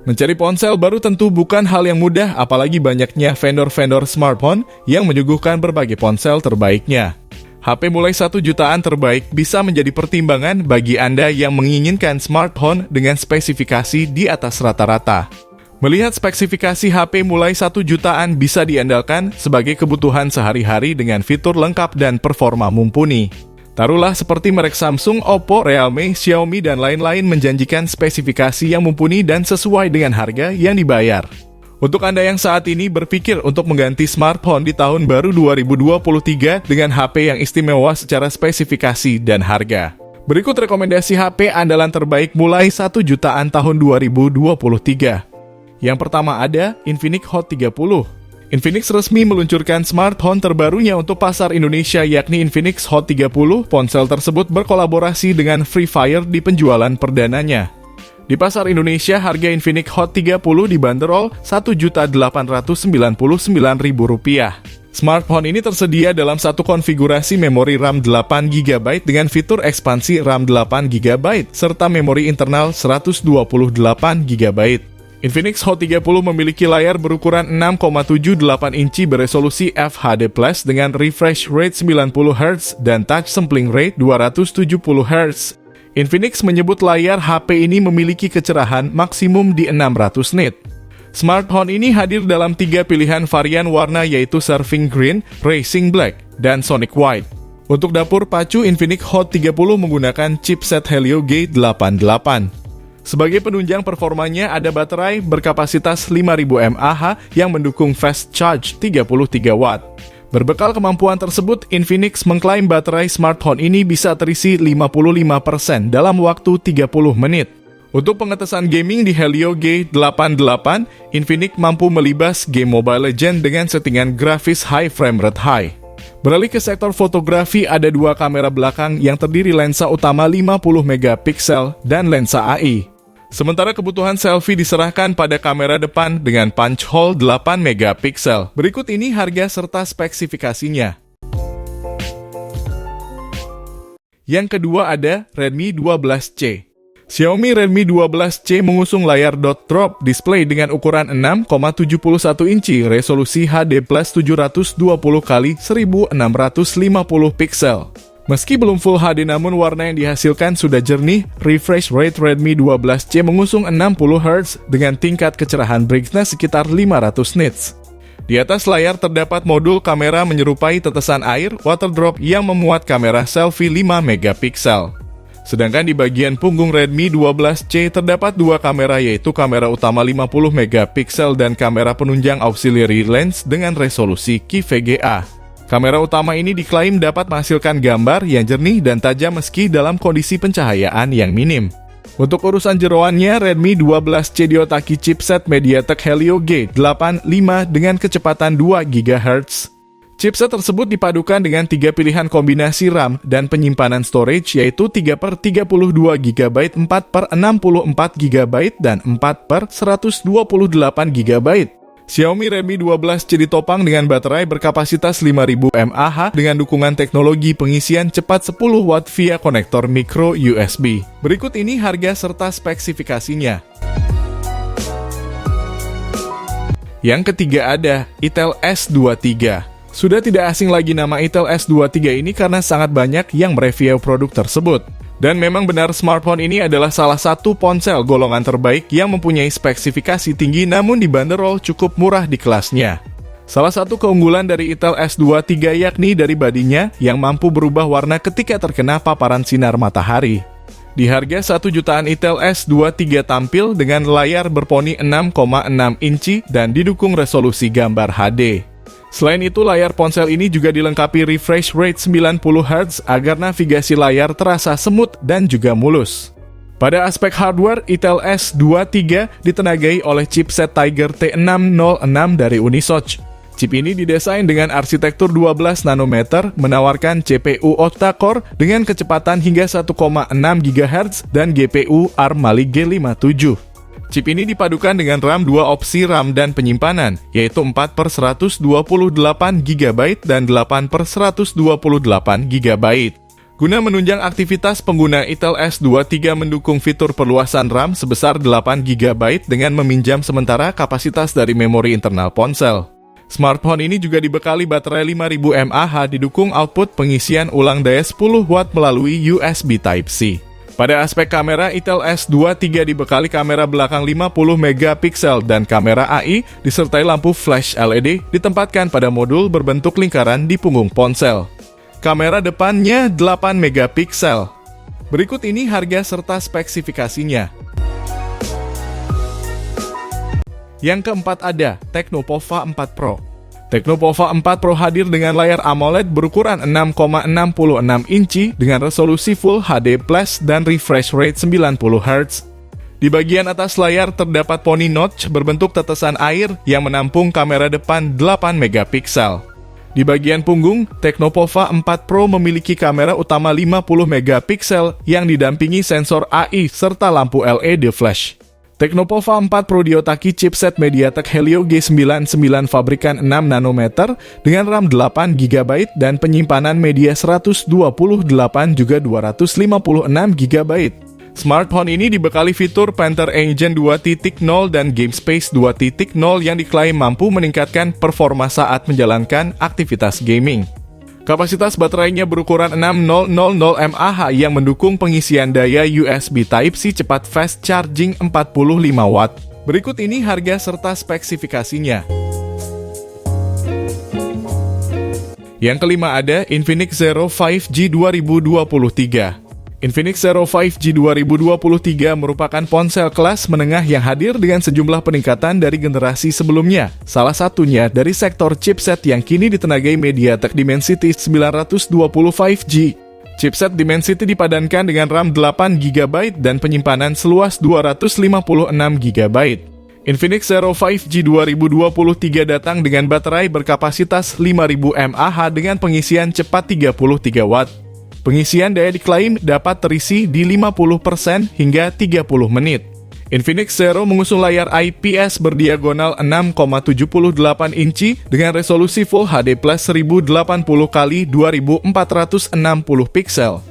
Mencari ponsel baru tentu bukan hal yang mudah, apalagi banyaknya vendor-vendor smartphone yang menyuguhkan berbagai ponsel terbaiknya. HP mulai 1 jutaan terbaik bisa menjadi pertimbangan bagi Anda yang menginginkan smartphone dengan spesifikasi di atas rata-rata. Melihat spesifikasi HP mulai 1 jutaan bisa diandalkan sebagai kebutuhan sehari-hari dengan fitur lengkap dan performa mumpuni. Taruhlah seperti merek Samsung, Oppo, Realme, Xiaomi, dan lain-lain menjanjikan spesifikasi yang mumpuni dan sesuai dengan harga yang dibayar. Untuk Anda yang saat ini berpikir untuk mengganti smartphone di tahun baru 2023 dengan HP yang istimewa secara spesifikasi dan harga. Berikut rekomendasi HP andalan terbaik mulai 1 jutaan tahun 2023. Yang pertama ada Infinix Hot 30. Infinix resmi meluncurkan smartphone terbarunya untuk pasar Indonesia yakni Infinix Hot 30. Ponsel tersebut berkolaborasi dengan Free Fire di penjualan perdananya. Di pasar Indonesia, harga Infinix Hot 30 dibanderol Rp1.899.000. Smartphone ini tersedia dalam satu konfigurasi memori RAM 8GB dengan fitur ekspansi RAM 8GB serta memori internal 128GB. Infinix Hot 30 memiliki layar berukuran 6,78 inci beresolusi FHD+ dengan refresh rate 90Hz dan touch sampling rate 270Hz. Infinix menyebut layar HP ini memiliki kecerahan maksimum di 600 nit. Smartphone ini hadir dalam 3 pilihan varian warna yaitu Surfing Green, Racing Black, dan Sonic White. Untuk dapur pacu, Infinix Hot 30 menggunakan chipset Helio G88. Sebagai penunjang performanya, ada baterai berkapasitas 5000 mAh yang mendukung fast charge 33 Watt. Berbekal kemampuan tersebut, Infinix mengklaim baterai smartphone ini bisa terisi 55% dalam waktu 30 menit. Untuk pengetesan gaming di Helio G88, Infinix mampu melibas game Mobile Legends dengan settingan grafis high frame rate high. Beralih ke sektor fotografi, ada 2 kamera belakang yang terdiri lensa utama 50MP dan lensa AI. Sementara kebutuhan selfie diserahkan pada kamera depan dengan punch hole 8MP. Berikut ini harga serta spesifikasinya. Yang kedua ada Redmi 12C. Xiaomi Redmi 12C mengusung layar dot drop display dengan ukuran 6,71 inci, resolusi HD+ 720x1650 piksel. Meski belum Full HD namun warna yang dihasilkan sudah jernih. Refresh rate Redmi 12C mengusung 60Hz dengan tingkat kecerahan brightness sekitar 500 nits. Di atas layar terdapat modul kamera menyerupai tetesan air water drop yang memuat kamera selfie 5MP. Sedangkan di bagian punggung Redmi 12C terdapat 2 kamera yaitu kamera utama 50MP dan kamera penunjang auxiliary lens dengan resolusi QVGA. Kamera utama ini diklaim dapat menghasilkan gambar yang jernih dan tajam meski dalam kondisi pencahayaan yang minim. Untuk urusan jeroannya, Redmi 12C diotaki chipset MediaTek Helio G85 dengan kecepatan 2 GHz. Chipset tersebut dipadukan dengan 3 pilihan kombinasi RAM dan penyimpanan storage yaitu 3/32GB, 4/64GB, dan 4/128GB. Xiaomi Redmi 12C ditopang dengan baterai berkapasitas 5000 mAh dengan dukungan teknologi pengisian cepat 10 Watt via konektor micro USB. Berikut ini harga serta spesifikasinya. Yang ketiga ada Itel S23. Sudah tidak asing lagi nama Itel S23 ini karena sangat banyak yang mereview produk tersebut. Dan memang benar smartphone ini adalah salah satu ponsel golongan terbaik yang mempunyai spesifikasi tinggi namun dibanderol cukup murah di kelasnya. Salah satu keunggulan dari Itel S23 yakni dari bodinya yang mampu berubah warna ketika terkena paparan sinar matahari. Di harga 1 jutaan Itel S23 tampil dengan layar berponi 6,6 inci dan didukung resolusi gambar HD. Selain itu, layar ponsel ini juga dilengkapi refresh rate 90Hz agar navigasi layar terasa semut dan juga mulus. Pada aspek hardware, Itel S23 ditenagai oleh chipset Tiger T606 dari Unisoc. Chip ini didesain dengan arsitektur 12 nanometer, menawarkan CPU octa-core dengan kecepatan hingga 1,6 GHz dan GPU ARM Mali G57. Chip ini dipadukan dengan RAM 2 opsi RAM dan penyimpanan, yaitu 4/128GB dan 8/128GB. Guna menunjang aktivitas pengguna, Itel S23 mendukung fitur perluasan RAM sebesar 8 GB dengan meminjam sementara kapasitas dari memori internal ponsel. Smartphone ini juga dibekali baterai 5000 mAh, didukung output pengisian ulang daya 10 Watt melalui USB Type-C. Pada aspek kamera, Itel S23 dibekali kamera belakang 50 megapiksel dan kamera AI disertai lampu flash LED ditempatkan pada modul berbentuk lingkaran di punggung ponsel. Kamera depannya 8 megapiksel. Berikut ini harga serta spesifikasinya. Yang keempat ada Tecnopova 4 Pro. Tecnopova 4 Pro hadir dengan layar AMOLED berukuran 6,66 inci dengan resolusi Full HD Plus dan refresh rate 90 Hz. Di bagian atas layar terdapat poni notch berbentuk tetesan air yang menampung kamera depan 8 megapiksel. Di bagian punggung, Tecnopova 4 Pro memiliki kamera utama 50 megapiksel yang didampingi sensor AI serta lampu LED flash. Tecnopova 4 Pro diotaki chipset MediaTek Helio G99 fabrikan 6 nanometer dengan RAM 8 GB dan penyimpanan media 128 juga 256 GB. Smartphone ini dibekali fitur Panther Engine 2.0 dan GameSpace 2.0 yang diklaim mampu meningkatkan performa saat menjalankan aktivitas gaming. Kapasitas baterainya berukuran 6000 mAh yang mendukung pengisian daya USB Type-C cepat fast charging 45 Watt. Berikut ini harga serta spesifikasinya. Yang kelima ada Infinix Zero 5G 2023. Infinix Zero 5G 2023 merupakan ponsel kelas menengah yang hadir dengan sejumlah peningkatan dari generasi sebelumnya. Salah satunya dari sektor chipset yang kini ditenagai MediaTek Dimensity 920 5G. Chipset Dimensity dipadankan dengan RAM 8 GB dan penyimpanan seluas 256 GB. Infinix Zero 5G 2023 datang dengan baterai berkapasitas 5000 mAh dengan pengisian cepat 33 Watt. Pengisian daya diklaim dapat terisi di 50% hingga 30 menit. Infinix Zero mengusung layar IPS berdiagonal 6,78 inci dengan resolusi Full HD Plus 1080x2460 piksel.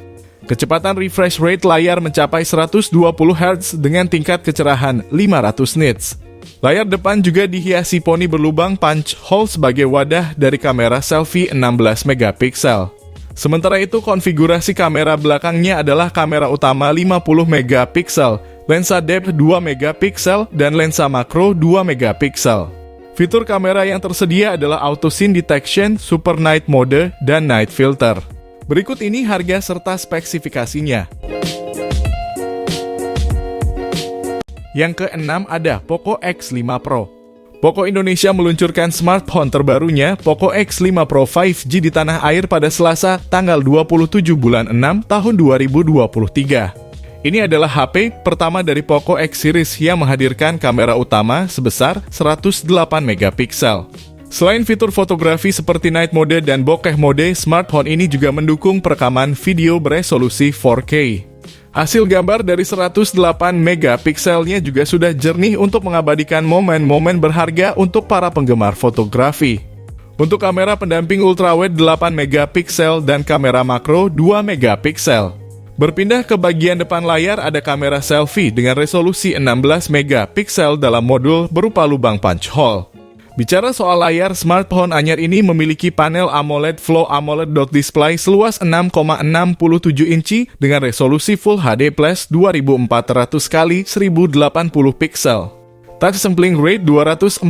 Kecepatan refresh rate layar mencapai 120 Hz dengan tingkat kecerahan 500 nits. Layar depan juga dihiasi poni berlubang punch hole sebagai wadah dari kamera selfie 16 megapiksel. Sementara itu, konfigurasi kamera belakangnya adalah kamera utama 50 megapiksel, lensa depth 2 megapiksel, dan lensa makro 2 megapiksel. Fitur kamera yang tersedia adalah Auto Scene Detection, Super Night Mode, dan Night Filter. Berikut ini harga serta spesifikasinya. Yang keenam ada Poco X5 Pro. Poco Indonesia meluncurkan smartphone terbarunya Poco X5 Pro 5G di tanah air pada Selasa, tanggal 27 bulan 6 tahun 2023. Ini adalah HP pertama dari Poco X series yang menghadirkan kamera utama sebesar 108 megapiksel. Selain fitur fotografi seperti night mode dan bokeh mode, smartphone ini juga mendukung perekaman video beresolusi 4K. Hasil gambar dari 108 megapikselnya juga sudah jernih untuk mengabadikan momen-momen berharga untuk para penggemar fotografi. Untuk kamera pendamping ultrawide 8 megapiksel dan kamera makro 2 megapiksel. Berpindah ke bagian depan layar ada kamera selfie dengan resolusi 16 megapiksel dalam modul berupa lubang punch hole. Bicara soal layar, smartphone anyar ini memiliki panel AMOLED Flow AMOLED Dot Display seluas 6,67 inci dengan resolusi Full HD Plus 2400x1080 piksel. Touch sampling rate 240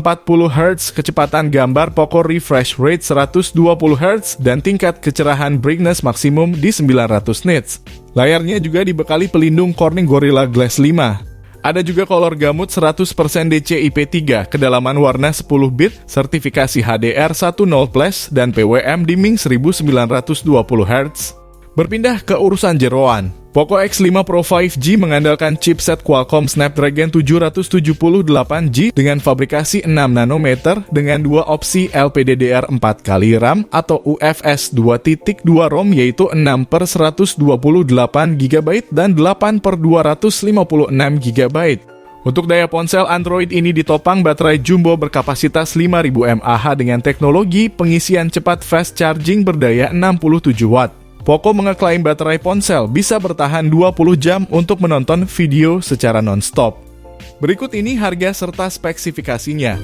Hz, kecepatan gambar Poco refresh rate 120 Hz, dan tingkat kecerahan brightness maksimum di 900 nits. Layarnya juga dibekali pelindung Corning Gorilla Glass 5. Ada juga color gamut 100% DCI-P3, kedalaman warna 10 bit, sertifikasi HDR10+, dan PWM dimming 1920 Hz. Berpindah ke urusan jeroan. Poco X5 Pro 5G mengandalkan chipset Qualcomm Snapdragon 778G dengan fabrikasi 6 nanometer dengan dua opsi LPDDR4x RAM atau UFS 2.2 ROM yaitu 6/128 GB dan 8/256 GB. Untuk daya ponsel Android ini ditopang baterai jumbo berkapasitas 5000 mAh dengan teknologi pengisian cepat fast charging berdaya 67 Watt. Poco mengeklaim baterai ponsel bisa bertahan 20 jam untuk menonton video secara non-stop. Berikut ini harga serta spesifikasinya.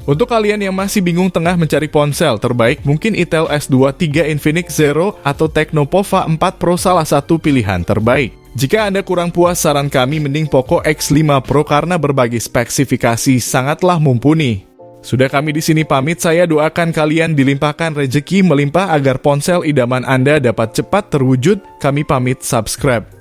Untuk kalian yang masih bingung tengah mencari ponsel terbaik, mungkin Itel S23 Infinix Zero atau Tecno Pova 4 Pro salah satu pilihan terbaik. Jika Anda kurang puas, saran kami mending Poco X5 Pro karena berbagai spesifikasi sangatlah mumpuni. Sudah kami di sini pamit, saya doakan kalian dilimpahkan rezeki melimpah agar ponsel idaman Anda dapat cepat terwujud. Kami pamit, subscribe.